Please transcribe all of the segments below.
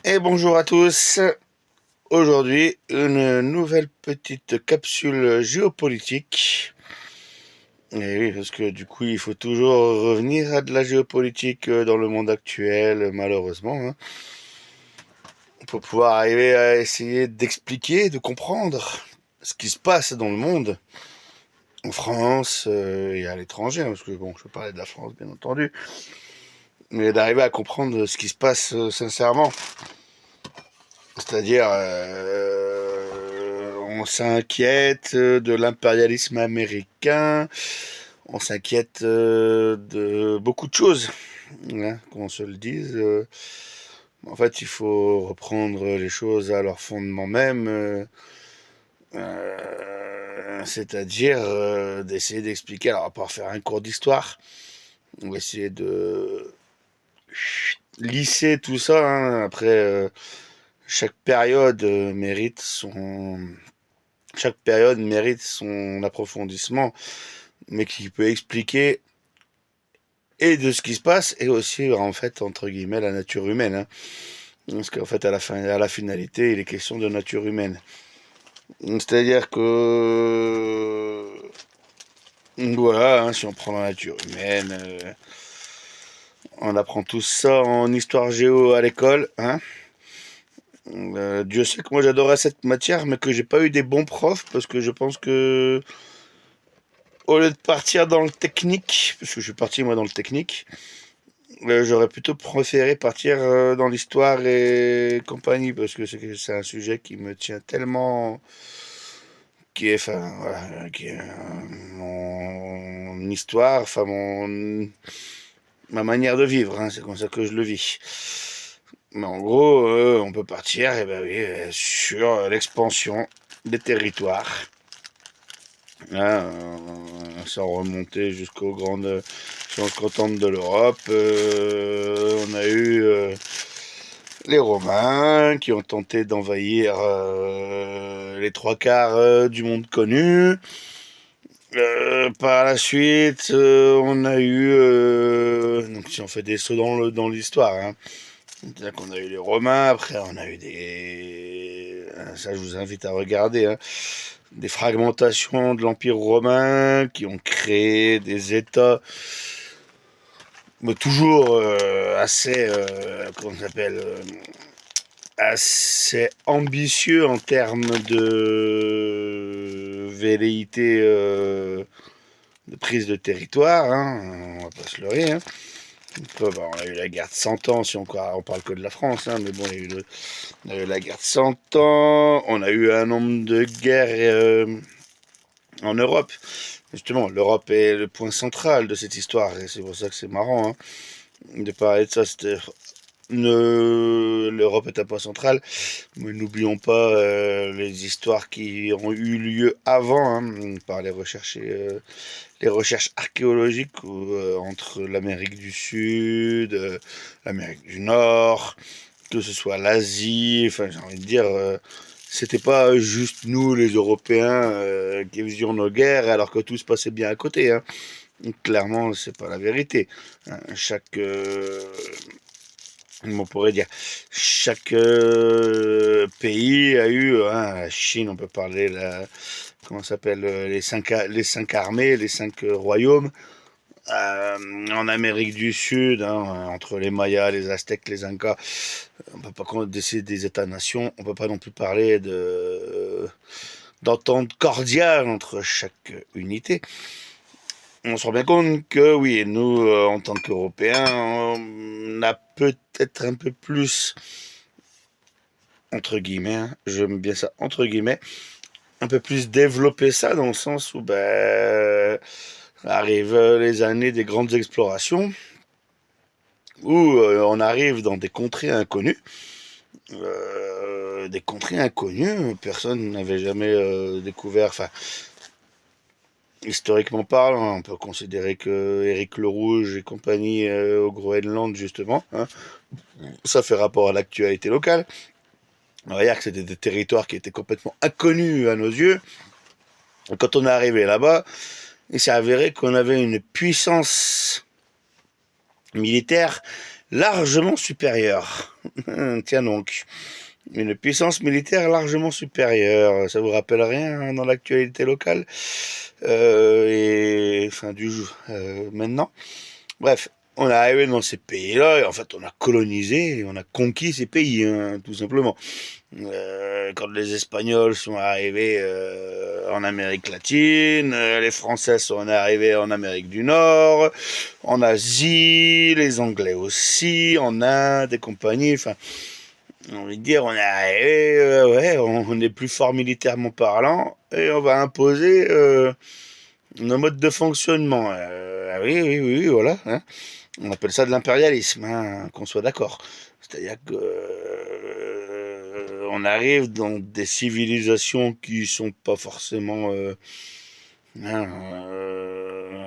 Et bonjour à tous. Aujourd'hui, une nouvelle petite capsule géopolitique. Et oui, parce que du coup, il faut toujours revenir à de la géopolitique dans le monde actuel, malheureusement, hein, pour pouvoir arriver à essayer d'expliquer, de comprendre ce qui se passe dans le monde, en France et à l'étranger, hein, parce que bon, je peux parler de la France, bien entendu, mais d'arriver à comprendre ce qui se passe sincèrement. C'est-à-dire, on s'inquiète de l'impérialisme américain, on s'inquiète de beaucoup de choses, hein, qu'on se le dise. En fait, il faut reprendre les choses à leur fondement même, c'est-à-dire d'essayer d'expliquer. Alors, à part faire un cours d'histoire, on va essayer de lisser tout ça, hein. Après, chaque période mérite son chaque période mérite son approfondissement, mais qui peut expliquer et de ce qui se passe et aussi en fait entre guillemets la nature humaine, hein. Parce qu'en fait à la finalité il est question de nature humaine. C'est-à-dire que voilà, hein, si on prend la nature humaine, on apprend tout ça en histoire géo à l'école, hein. Dieu sait que moi j'adorais cette matière, mais que j'ai pas eu des bons profs parce que je pense que au lieu de partir dans le technique, parce que je suis parti moi dans le technique, j'aurais plutôt préféré partir dans l'histoire et compagnie, parce que c'est un sujet qui me tient tellement, qui est, enfin, voilà, qui est mon histoire, enfin ma manière de vivre, hein, c'est comme ça que je le vis. Mais en gros, on peut partir, et ben oui, sur l'expansion des territoires, hein, sans remonter jusqu'aux grandes chances de l'Europe. On a eu les Romains qui ont tenté d'envahir les trois quarts du monde connu. Par la suite, on a eu, donc si on fait des sauts dans l'histoire, hein, c'est-à-dire qu'on a eu les Romains, après on a eu ça je vous invite à regarder, hein, des fragmentations de l'Empire romain qui ont créé des États, mais toujours assez, comment ça s'appelle, assez ambitieux en termes de velléité de prise de territoire, hein, on va pas se leurrer, hein. Bah, on a eu la guerre de 100 ans, si on parle que de la France, hein, mais bon, on a eu la guerre de 100 ans, on a eu un nombre de guerres en Europe. Justement, l'Europe est le point central de cette histoire, et c'est pour ça que c'est marrant, hein, de parler de ça. L'Europe est un point central, mais n'oublions pas les histoires qui ont eu lieu avant, hein, par les recherches archéologiques entre l'Amérique du Sud, l'Amérique du Nord, que ce soit l'Asie, enfin j'ai envie de dire, c'était pas juste nous les Européens qui faisions nos guerres alors que tout se passait bien à côté, hein. Clairement, c'est pas la vérité, hein. On pourrait dire, chaque pays a eu, hein, la Chine, on peut parler, comment ça s'appelle, les cinq armées, les cinq royaumes. En Amérique du Sud, hein, entre les Mayas, les Aztèques, les Incas, on peut pas décider des États-nations, on peut pas non plus parler d'entente cordiale entre chaque unité. On se rend bien compte que oui, nous, en tant qu'Européens, on a peut-être un peu plus, entre guillemets, hein, je mets bien ça entre guillemets, un peu plus développé ça dans le sens où arrivent les années des grandes explorations, où on arrive dans des contrées inconnues, personne n'avait jamais découvert, enfin, historiquement parlant, on peut considérer que Éric le Rouge et compagnie au Groenland, justement, hein, ça fait rapport à l'actualité locale. On va dire que c'était des territoires qui étaient complètement inconnus à nos yeux. Et quand on est arrivé là-bas, il s'est avéré qu'on avait une puissance militaire largement supérieure. Tiens donc. Une puissance militaire largement supérieure. Ça vous rappelle rien dans l'actualité locale et enfin maintenant. Bref, on est arrivé dans ces pays-là et en fait on a colonisé, on a conquis ces pays, hein, tout simplement. Quand les Espagnols sont arrivés en Amérique latine, les Français sont arrivés en Amérique du Nord, en Asie, les Anglais aussi, en Inde et compagnie. Enfin, on a envie de dire, on est arrivé, ouais, on est plus fort militairement parlant et on va imposer nos modes de fonctionnement. Ah oui, oui, oui, voilà, hein. On appelle ça de l'impérialisme, hein, qu'on soit d'accord. C'est-à-dire que on arrive dans des civilisations qui sont pas forcément, hein,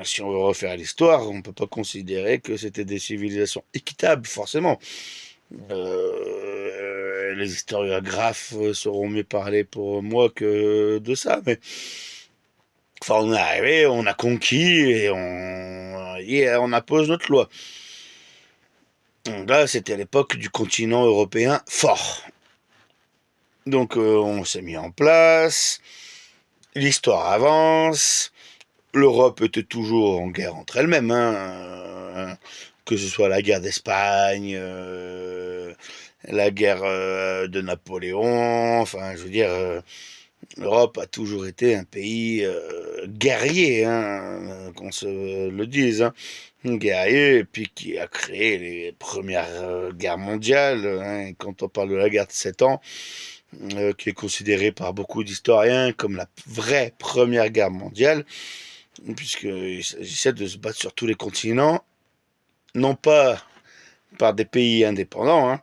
si on veut refaire l'histoire, on peut pas considérer que c'était des civilisations équitables forcément. Les historiographes sauront mieux parler pour moi que de ça, mais enfin on est arrivé, on a conquis et on impose notre loi. Donc là, c'était à l'époque du continent européen fort. Donc on s'est mis en place, l'histoire avance, l'Europe était toujours en guerre entre elles-mêmes, hein, que ce soit la guerre d'Espagne, la guerre de Napoléon, enfin je veux dire, l'Europe a toujours été un pays guerrier, hein, qu'on se le dise, hein, guerrier, et puis qui a créé les premières guerres mondiales, hein, et quand on parle de la guerre de 7 ans, qui est considérée par beaucoup d'historiens comme la vraie première guerre mondiale, puisqu'il s'agissait de se battre sur tous les continents, non pas par des pays indépendants, hein,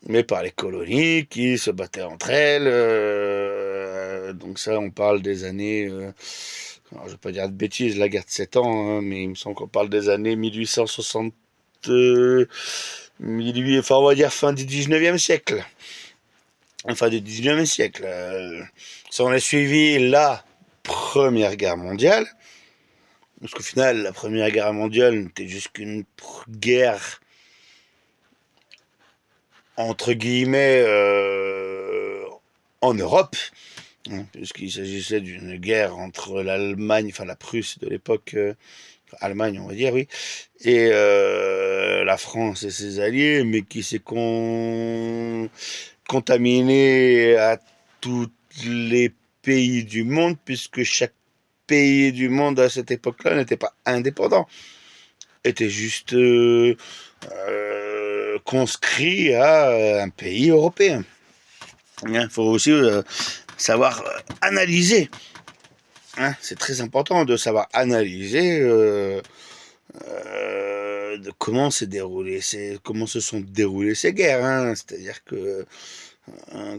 mais par les colonies qui se battaient entre elles. Donc ça, on parle des années, alors je vais pas dire de bêtises, la guerre de 7 ans, hein, mais il me semble qu'on parle des années 1860, 18, enfin on va dire fin du 19e siècle. Fin du 19e siècle. Si on a suivi la Première Guerre mondiale, parce qu'au final, la Première Guerre mondiale n'était juste qu'une guerre entre guillemets en Europe, hein, puisqu'il s'agissait d'une guerre entre l'Allemagne, enfin la Prusse de l'époque, Allemagne on va dire, oui, et la France et ses alliés, mais qui s'est contaminé à tous les pays du monde, puisque chaque pays du monde à cette époque-là n'était pas indépendant, était juste conscrit à un pays européen. Il faut aussi savoir analyser. Hein, c'est très important de savoir analyser de comment comment se sont déroulées ces guerres. Hein. C'est-à-dire que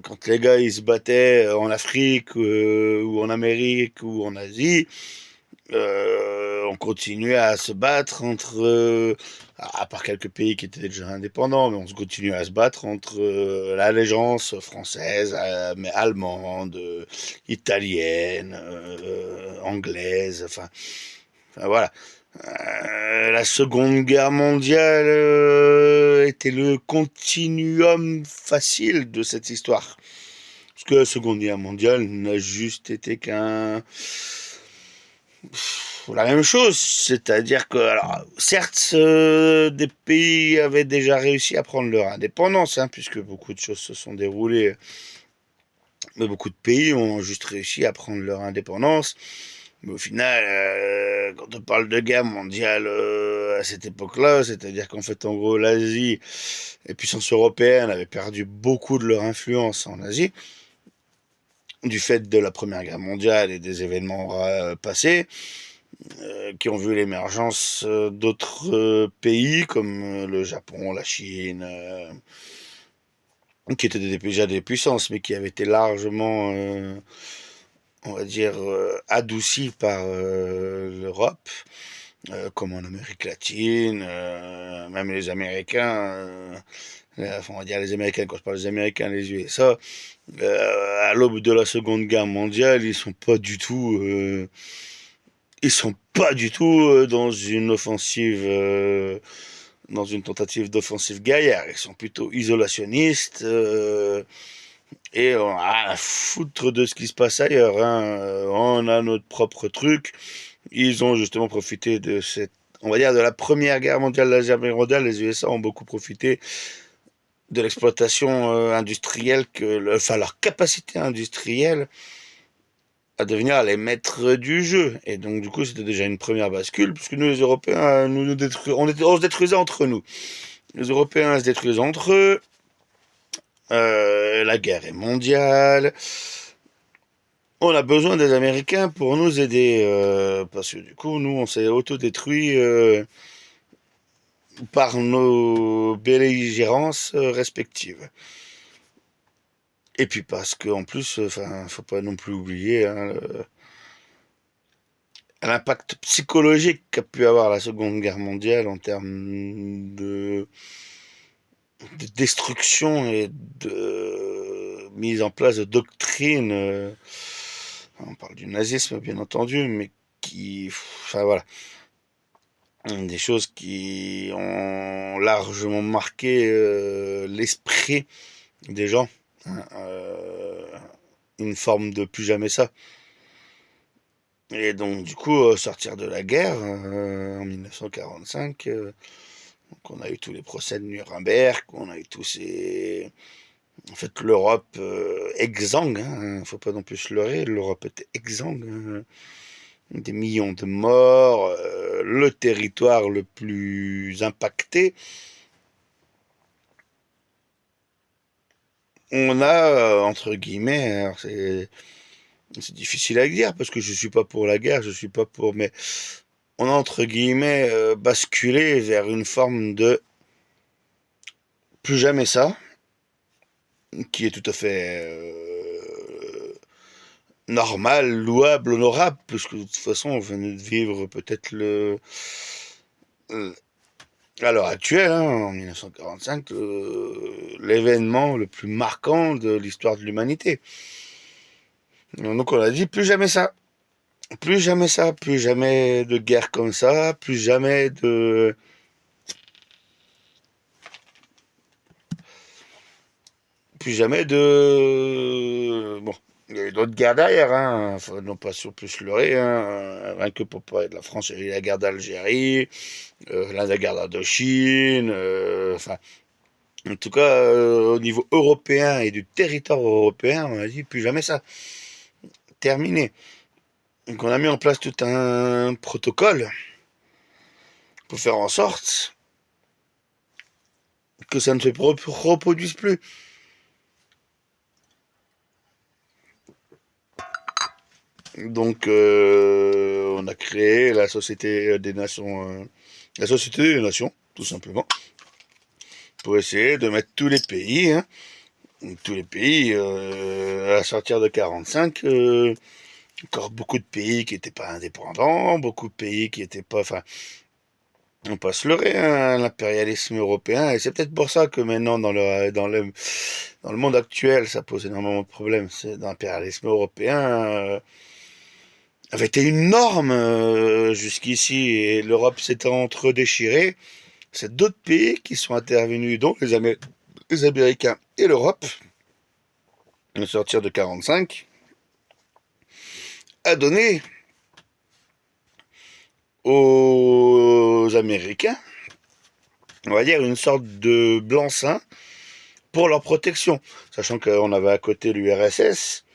quand les gars ils se battaient en Afrique ou en Amérique ou en Asie, on continuait à se battre entre, à part quelques pays qui étaient déjà indépendants, mais on se continuait à se battre entre l'allégeance française, mais allemande, italienne, anglaise, enfin voilà. La Seconde Guerre mondiale était le continuum facile de cette histoire. Parce que la Seconde Guerre mondiale n'a juste été la même chose, c'est-à-dire que, alors, certes, des pays avaient déjà réussi à prendre leur indépendance, hein, puisque beaucoup de choses se sont déroulées, mais beaucoup de pays ont juste réussi à prendre leur indépendance. Mais au final, quand on parle de guerre mondiale à cette époque-là, c'est-à-dire qu'en fait, en gros, l'Asie, les puissances européennes avaient perdu beaucoup de leur influence en Asie, du fait de la Première Guerre mondiale et des événements passés, qui ont vu l'émergence d'autres pays comme le Japon, la Chine, qui étaient déjà des puissances, mais qui avaient été largement, on va dire, adoucis par l'Europe, comme en Amérique latine, même les Américains, enfin, on va dire les Américains, quand je parle des Américains, les USA, à l'aube de la Seconde Guerre mondiale, ils sont pas du tout dans une offensive dans une tentative d'offensive guerrière. Ils sont plutôt isolationnistes et on a rien à foutre de ce qui se passe ailleurs. On a notre propre truc. Ils ont justement profité de cette, on va dire, de la Première Guerre mondiale, de la Deuxième Guerre mondiale. Les USA ont beaucoup profité de l'exploitation industrielle, enfin leur capacité industrielle à devenir les maîtres du jeu. Et donc du coup c'était déjà une première bascule, puisque nous les Européens, on se détruisait entre nous. Les Européens se détruisent entre eux, la guerre est mondiale, on a besoin des Américains pour nous aider, parce que du coup nous on s'est autodétruit par nos belligérances respectives. Et puis parce que en plus, enfin, faut pas non plus oublier l'impact psychologique qu'a pu avoir la Seconde Guerre mondiale en termes de destruction et de mise en place de doctrines. On parle du nazisme, bien entendu, mais enfin voilà, des choses qui ont largement marqué l'esprit des gens. Hein, une forme de plus jamais ça. Et donc, du coup, sortir de la guerre en 1945, donc on a eu tous les procès de Nuremberg, on a eu tous ces. En fait, l'Europe exsangue, hein, faut pas non plus se leurrer, l'Europe était exsangue, hein, des millions de morts, le territoire le plus impacté. On a, entre guillemets, alors c'est difficile à dire parce que je suis pas pour la guerre, je suis pas pour, mais on a entre guillemets basculé vers une forme de plus jamais ça, qui est tout à fait normal, louable, honorable, puisque de toute façon on venait de vivre peut-être à l'heure actuelle, hein, en 1945, l'événement le plus marquant de l'histoire de l'humanité. Donc on a dit plus jamais ça. Plus jamais ça, plus jamais de guerre comme ça, plus jamais de. Plus jamais de. Bon, il y a eu d'autres guerres derrière, hein. Faut non pas sur plus leurrer, hein. Rien que pour parler de la France, il y a eu la guerre d'Algérie, la guerre d'Indochine, enfin. En tout cas, au niveau européen et du territoire européen, on a dit plus jamais ça. Terminé. Donc on a mis en place tout un protocole pour faire en sorte que ça ne se reproduise plus. Donc, on a créé la Société des Nations, la Société des Nations, tout simplement, pour essayer de mettre tous les pays, hein, tous les pays, à sortir de 45, encore beaucoup de pays qui n'étaient pas indépendants, beaucoup de pays qui n'étaient pas, enfin, on peut se leurrer, hein, l'impérialisme européen, et c'est peut-être pour ça que maintenant, dans le monde actuel, ça pose énormément de problèmes. C'est l'impérialisme européen. Avait été une norme jusqu'ici et l'Europe s'était entre-déchirée. C'est d'autres pays qui sont intervenus, dont les Américains et l'Europe, à sortir de 45, a donné aux Américains, on va dire, une sorte de blanc-seing pour leur protection. Sachant qu'on avait à côté l'URSS,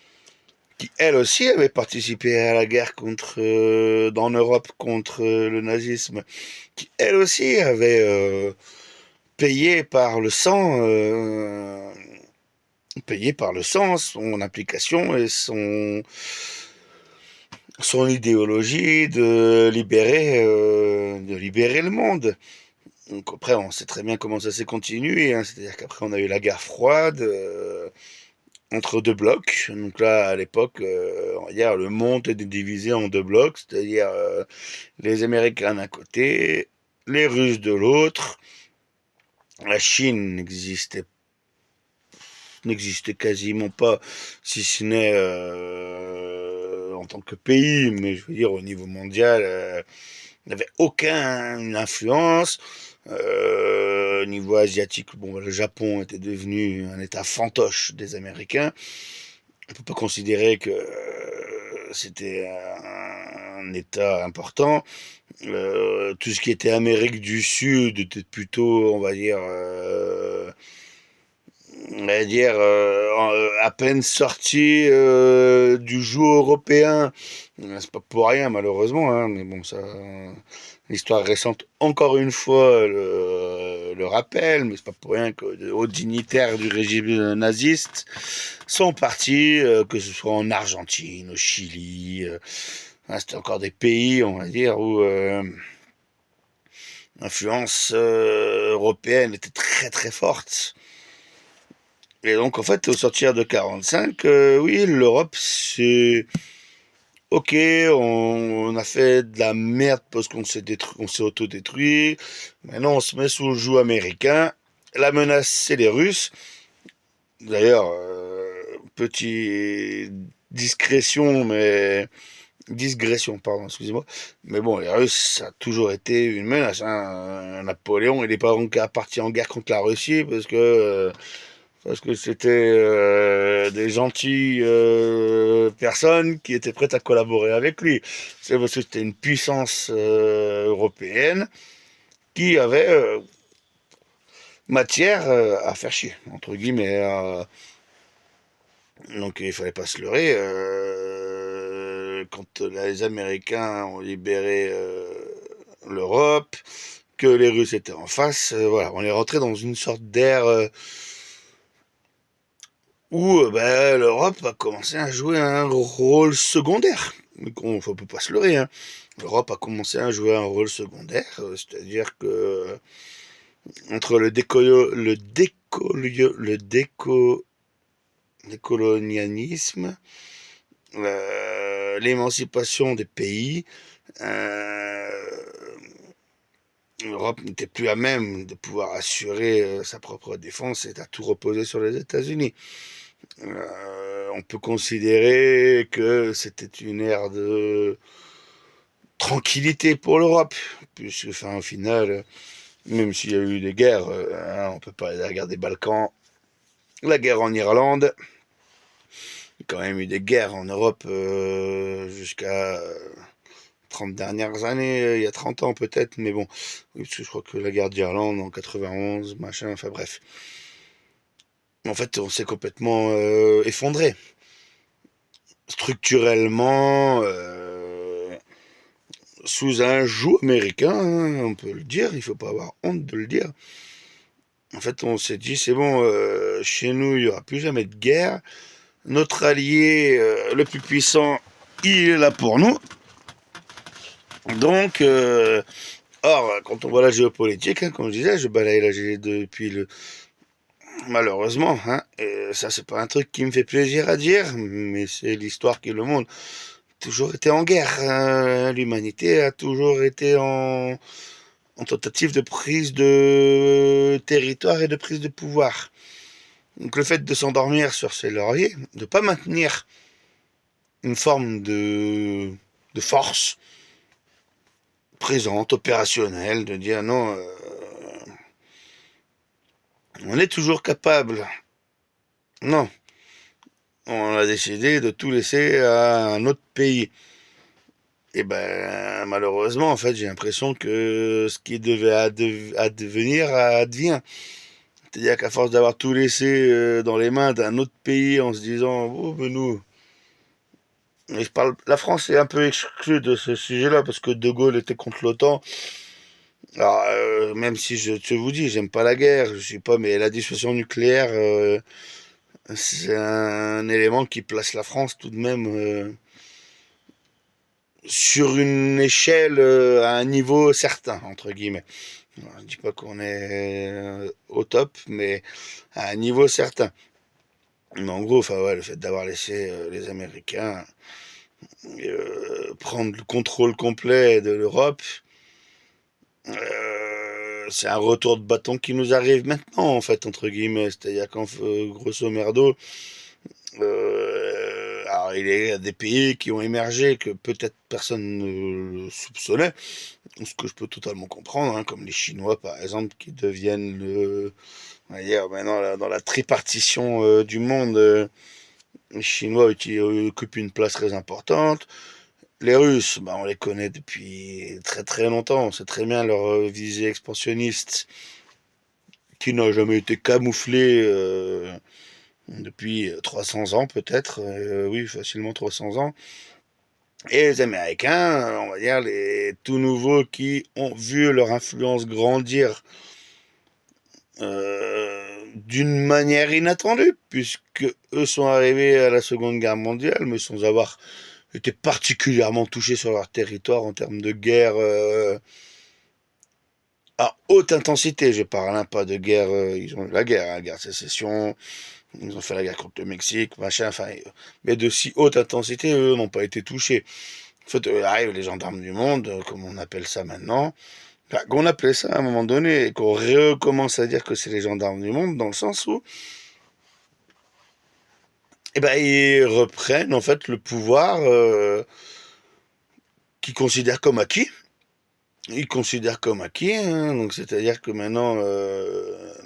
qui elle aussi avait participé à la guerre dans Europe contre le nazisme, qui elle aussi avait payé par le sang, son application et son idéologie de libérer le monde. Donc après, on sait très bien comment ça s'est continué, hein. C'est-à-dire qu'après, on a eu la guerre froide entre deux blocs. Donc là, à l'époque, on va dire, le monde était divisé en deux blocs, c'est-à-dire les Américains d'un côté, les Russes de l'autre. La Chine n'existait quasiment pas, si ce n'est en tant que pays, mais je veux dire au niveau mondial, n'avait aucune influence. Niveau asiatique, bon, le Japon était devenu un état fantoche des Américains. On peut pas considérer que c'était un état important. Tout ce qui était Amérique du Sud était plutôt, à peine sorti du joug européen. C'est pas pour rien malheureusement, hein, mais bon, ça, l'histoire récente, encore une fois, le rappelle, mais c'est pas pour rien que de hauts dignitaires du régime naziste sont partis, que ce soit en Argentine, au Chili, hein, c'était encore des pays, on va dire, où l'influence européenne était très très forte. Et donc, en fait, au sortir de 45, oui, l'Europe, c'est ok, on a fait de la merde parce qu'on s'est détruit, on s'est autodétruit. Maintenant, on se met sous le joug américain. La menace, c'est les Russes. D'ailleurs, petit discrétion, mais digression, pardon, excusez-moi. Mais bon, les Russes, ça a toujours été une menace, hein. Napoléon, il n'est pas donc parti en guerre contre la Russie parce que c'était des gentilles personnes qui étaient prêtes à collaborer avec lui. C'est parce que c'était une puissance européenne qui avait matière à faire chier, entre guillemets. Donc il fallait pas se leurrer. Quand les Américains ont libéré l'Europe, que les Russes étaient en face, voilà, on est rentré dans une sorte d'ère où ben, l'Europe a commencé à jouer un rôle secondaire. On ne peut pas se leurrer, hein. L'Europe a commencé à jouer un rôle secondaire, c'est-à-dire que entre décolonialisme, l'émancipation des pays, euh, l'Europe n'était plus à même de pouvoir assurer sa propre défense et à tout reposer sur les États-Unis. On peut considérer que c'était une ère de tranquillité pour l'Europe, puisque, enfin, au final, même s'il y a eu des guerres, hein, on peut parler de la guerre des Balkans, la guerre en Irlande, il y a quand même eu des guerres en Europe jusqu'à 30 dernières années, il y a 30 ans peut-être, mais bon, oui, parce que je crois que la guerre d'Irlande en 91, machin, enfin bref. En fait, on s'est complètement effondré. Structurellement, sous un joug américain, hein, on peut le dire, il faut pas avoir honte de le dire. En fait, on s'est dit, c'est bon, chez nous, il n'y aura plus jamais de guerre. Notre allié le plus puissant, il est là pour nous. Donc, or, quand on voit la géopolitique, hein, comme je disais, je balaye la G depuis le... Malheureusement, hein, ça c'est pas un truc qui me fait plaisir à dire, mais c'est l'histoire qui le montre. Toujours été en guerre, hein. L'humanité a toujours été en tentative de prise de territoire et de prise de pouvoir. Donc le fait de s'endormir sur ses lauriers, de ne pas maintenir une forme de force présente, opérationnelle, de dire non, on est toujours capable. Non, on a décidé de tout laisser à un autre pays. Et ben malheureusement, en fait, j'ai l'impression que ce qui devait advenir advient. C'est-à-dire qu'à force d'avoir tout laissé dans les mains d'un autre pays en se disant, oh, ben nous, et je parle, la France est un peu exclue de ce sujet-là parce que De Gaulle était contre l'OTAN. Alors, même si je vous dis, j'aime pas la guerre, je suis pas, mais la dissuasion nucléaire, c'est un élément qui place la France tout de même sur une échelle à un niveau certain, entre guillemets. Alors, je dis pas qu'on est au top, mais à un niveau certain. Mais en gros, enfin ouais, le fait d'avoir laissé les Américains prendre le contrôle complet de l'Europe, c'est un retour de bâton qui nous arrive maintenant, en fait, entre guillemets. C'est-à-dire qu'en grosso merdo, Alors, il y a des pays qui ont émergé que peut-être personne ne soupçonnait, ce que je peux totalement comprendre, hein, comme les Chinois par exemple, qui deviennent on va dire maintenant dans la tripartition du monde, les Chinois qui occupent une place très importante. Les Russes, bah, on les connaît depuis très très longtemps, on sait très bien leur visée expansionniste qui n'a jamais été camouflée depuis 300 ans peut-être, oui facilement 300 ans. Et les Américains, on va dire les tout nouveaux qui ont vu leur influence grandir d'une manière inattendue, puisque eux sont arrivés à la Seconde Guerre mondiale, mais sans avoir été particulièrement touchés sur leur territoire en termes de guerre à haute intensité. Je parle hein, pas de guerre, ils ont eu la guerre, hein, la guerre de sécession, ils ont fait la guerre contre le Mexique, machin, enfin, mais de si haute intensité, eux n'ont pas été touchés. En fait, arrivent les gendarmes du monde, comme on appelle ça maintenant. Enfin, qu'on appelait ça à un moment donné, et qu'on recommence à dire que c'est les gendarmes du monde, dans le sens où, eh ben, ils reprennent en fait le pouvoir qu'ils considèrent comme acquis. Ils considèrent comme acquis, hein, donc c'est-à-dire que maintenant,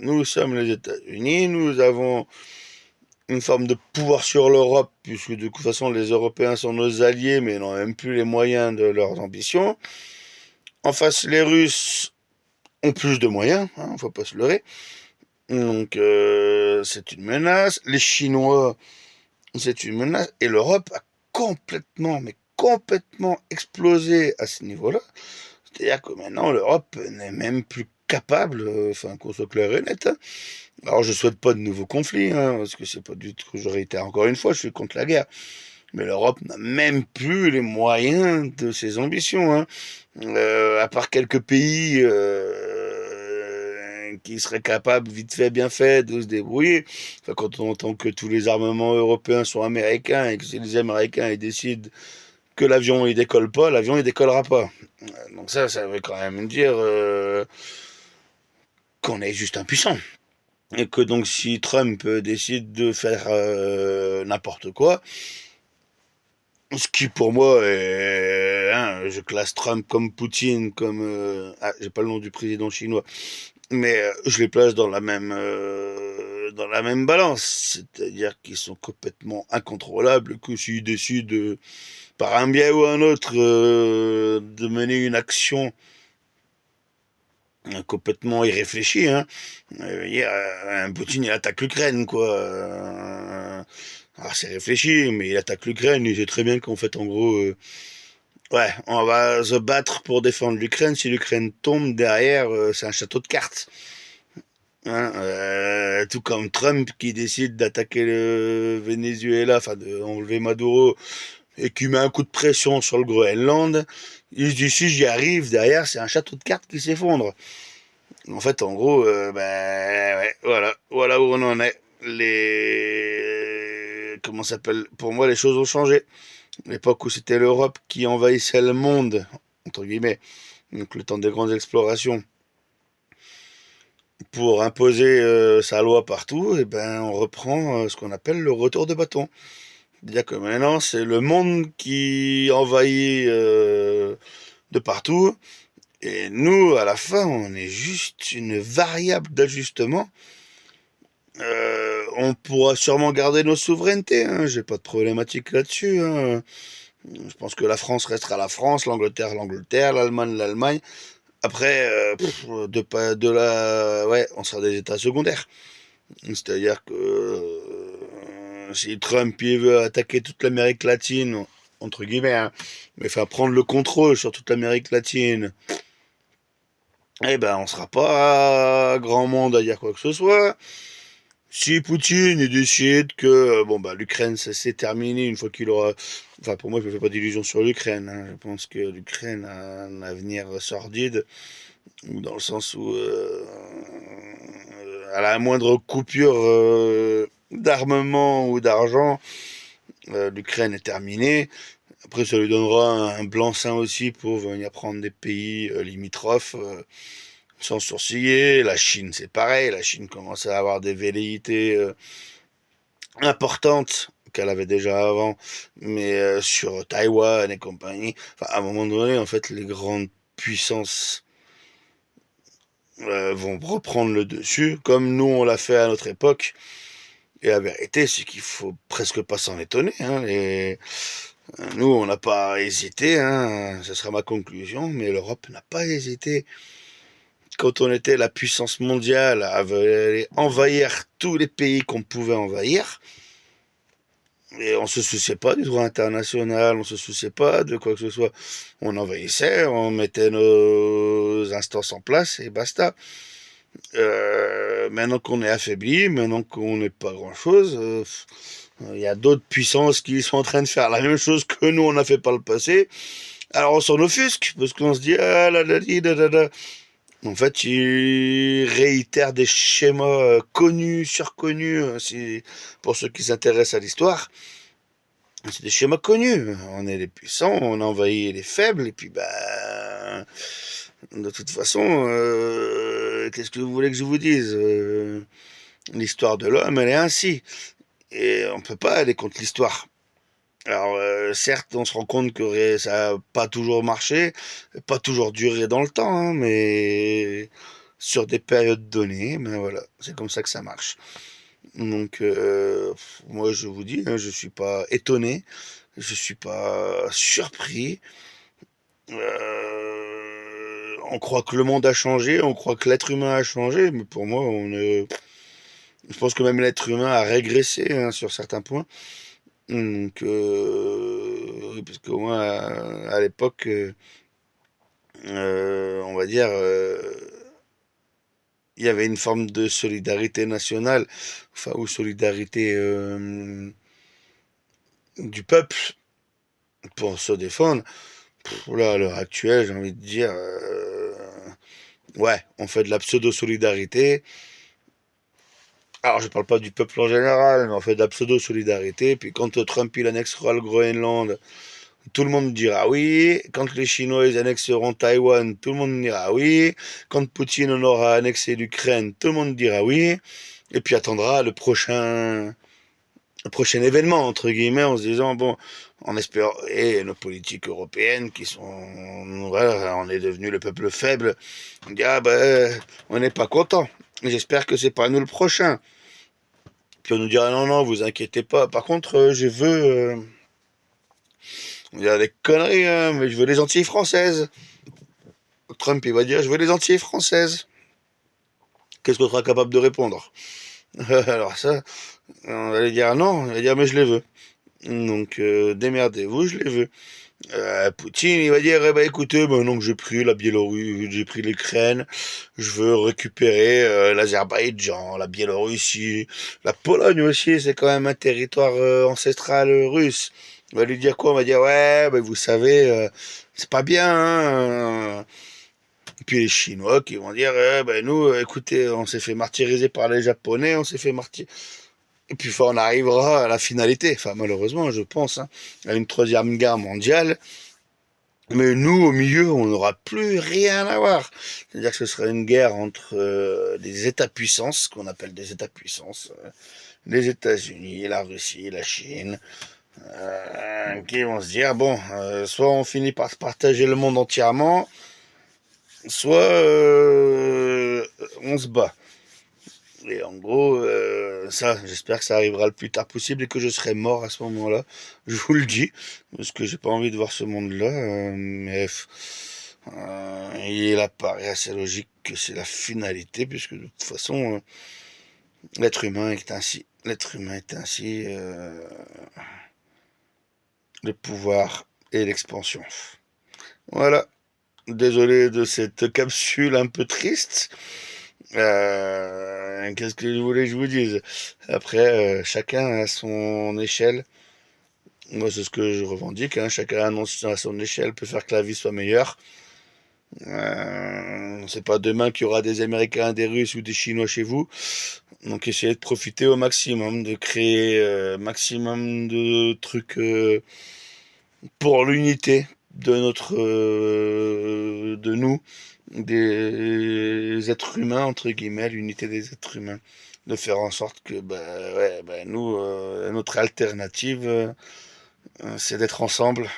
nous sommes les États-Unis, nous avons une forme de pouvoir sur l'Europe, puisque de toute façon les Européens sont nos alliés, mais n'ont même plus les moyens de leurs ambitions. En face, les Russes ont plus de moyens, hein, faut pas se leurrer. Donc c'est une menace. Les Chinois, c'est une menace. Et l'Europe a complètement, mais complètement explosé à ce niveau-là. C'est-à-dire que maintenant, l'Europe n'est même plus capable, enfin, qu'on soit clair et net, hein. Alors, je souhaite pas de nouveaux conflits, hein, parce que c'est pas du tout que j'aurais été, encore une fois, je suis contre la guerre. Mais l'Europe n'a même plus les moyens de ses ambitions, hein. À part quelques pays qui seraient capables, vite fait, bien fait, de se débrouiller. Enfin, quand on entend que tous les armements européens sont américains et que si les Américains ils décident que l'avion il décolle pas, l'avion il décollera pas. Donc ça veut quand même dire qu'on est juste impuissant. Et que donc si Trump décide de faire n'importe quoi, ce qui pour moi est, hein, je classe Trump comme Poutine, comme j'ai pas le nom du président chinois, mais je les place dans la même balance, c'est-à-dire qu'ils sont complètement incontrôlables, que s'ils décident par un biais ou un autre de mener une action complètement irréfléchie, hein. Poutine il attaque l'Ukraine quoi. Alors c'est réfléchi, mais il attaque l'Ukraine, il sait très bien qu'en fait en gros ouais, on va se battre pour défendre l'Ukraine. Si l'Ukraine tombe derrière, c'est un château de cartes. Hein, tout comme Trump qui décide d'attaquer le Venezuela, enfin d'enlever Maduro, et qui met un coup de pression sur le Groenland. Il se dit si j'y arrive, derrière c'est un château de cartes qui s'effondre. En fait, en gros, ben ouais, voilà où on en est. Comment ça s'appelle? Pour moi, les choses ont changé. L'époque où c'était l'Europe qui envahissait le monde, entre guillemets, donc le temps des grandes explorations, pour imposer sa loi partout, et ben on reprend ce qu'on appelle le retour de bâton. C'est-à-dire que maintenant c'est le monde qui envahit de partout, et nous à la fin on est juste une variable d'ajustement. On pourra sûrement garder nos souverainetés, hein, j'ai pas de problématique là-dessus, hein. Je pense que la France restera la France, l'Angleterre l'Angleterre, l'Allemagne l'Allemagne. Après, ouais, on sera des États secondaires. C'est-à-dire que si Trump il veut attaquer toute l'Amérique latine, entre guillemets, hein, mais faire prendre le contrôle sur toute l'Amérique latine, eh ben on sera pas grand monde à dire quoi que ce soit. Si Poutine il décide que bon bah l'Ukraine c'est terminé une fois qu'il aura, enfin pour moi je me fais pas d'illusions sur l'Ukraine, hein. Je pense que l'Ukraine a un avenir sordide, dans le sens où à la moindre coupure d'armement ou d'argent, l'Ukraine est terminée. Après, ça lui donnera un blanc-seing aussi pour venir prendre des pays limitrophes sans sourciller. La Chine, c'est pareil. La Chine commence à avoir des velléités importantes qu'elle avait déjà avant, mais sur Taïwan et compagnie. Enfin, à un moment donné, en fait, les grandes puissances vont reprendre le dessus, comme nous on l'a fait à notre époque. Et la vérité, c'est qu'il faut presque pas s'en étonner. Hein. Nous, on n'a pas hésité, hein. Ce sera ma conclusion, mais l'Europe n'a pas hésité. Quand on était la puissance mondiale à aller envahir tous les pays qu'on pouvait envahir, et on se souciait pas du droit international, on se souciait pas de quoi que ce soit. On envahissait, on mettait nos instances en place et basta. Maintenant qu'on est affaibli, maintenant qu'on n'est pas grand-chose, il y a d'autres puissances qui sont en train de faire la même chose que nous on a fait par le passé. Alors on s'en offusque parce qu'on se dit ah là là là là là. En fait, ils réitèrent des schémas connus, surconnus. Pour ceux qui s'intéressent à l'histoire. C'est des schémas connus. On est les puissants, on envahit les faibles, et puis bah de toute façon, qu'est-ce que vous voulez que je vous dise l'histoire de l'homme, elle est ainsi. Et on peut pas aller contre l'histoire. Alors certes, on se rend compte que ça n'a pas toujours marché, pas toujours duré dans le temps, hein, mais sur des périodes données, ben voilà, c'est comme ça que ça marche. Donc moi je vous dis, hein, je suis pas étonné, je suis pas surpris. On croit que le monde a changé, on croit que l'être humain a changé, mais pour moi, je pense que même l'être humain a régressé hein, sur certains points. Donc, parce qu'au moins à l'époque, on va dire, il y avait une forme de solidarité nationale, enfin, ou solidarité du peuple pour se défendre. Là, à l'heure actuelle, j'ai envie de dire, ouais, on fait de la pseudo-solidarité. Alors, je parle pas du peuple en général, mais on fait de la pseudo-solidarité. Puis quand Trump il annexera le Groenland, tout le monde dira oui. Quand les Chinois ils annexeront Taïwan, tout le monde dira oui. Quand Poutine en aura annexé l'Ukraine, tout le monde dira oui. Et puis attendra le prochain événement, entre guillemets, en se disant, bon, on espère, et nos politiques européennes qui sont, voilà, on est devenu le peuple faible, on dit, ah ben, on n'est pas content. J'espère que c'est pas nous le prochain. Puis on nous dira, non, non, vous inquiétez pas. Par contre, je veux, on dira des conneries, hein, mais je veux les Antilles françaises. Trump, il va dire, je veux les Antilles françaises. Qu'est-ce qu'on sera capable de répondre? Alors ça, on va lui dire, non, on va dire, mais je les veux. Donc, démerdez-vous, je les veux. Poutine, il va dire, eh ben, écoutez, maintenant que j'ai pris la Biélorussie, j'ai pris l'Ukraine, je veux récupérer l'Azerbaïdjan, la Biélorussie, la Pologne aussi, c'est quand même un territoire ancestral russe. On va lui dire quoi? On va dire, ouais, ben, vous savez, c'est pas bien, hein. Et puis les Chinois qui vont dire, ben, nous, écoutez, on s'est fait martyriser par les Japonais, on s'est fait martyriser. Et puis enfin, on arrivera à la finalité, enfin malheureusement je pense, hein, à une troisième guerre mondiale. Mais nous, au milieu, on n'aura plus rien à voir. C'est-à-dire que ce sera une guerre entre des États-puissances, qu'on appelle des États-puissances, les États-Unis, la Russie, la Chine, qui vont se dire, bon, soit on finit par se partager le monde entièrement, soit on se bat. Et en gros, ça, j'espère que ça arrivera le plus tard possible et que je serai mort à ce moment-là. Je vous le dis, parce que j'ai pas envie de voir ce monde-là. Mais il apparaît assez logique que c'est la finalité, puisque de toute façon, l'être humain est ainsi. L'être humain est ainsi. Le pouvoir et l'expansion. Voilà. Désolé de cette capsule un peu triste. Qu'est-ce que je voulais que je vous dise? Après, chacun à son échelle. Moi, c'est ce que je revendique. Hein. Chacun à son échelle peut faire que la vie soit meilleure. C'est pas demain qu'il y aura des Américains, des Russes ou des Chinois chez vous. Donc, essayez de profiter au maximum, de créer maximum de trucs pour l'unité de de nous, des êtres humains entre guillemets, l'unité des êtres humains. de faire en sorte que ouais, nous, notre alternative, c'est d'être ensemble.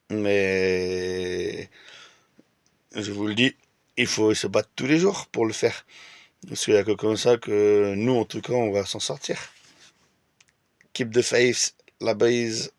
Mais je vous le dis, il faut se battre tous les jours pour le faire. Parce qu'il n'y a que comme ça que nous, en tout cas, on va s'en sortir. Keep the faith, la base.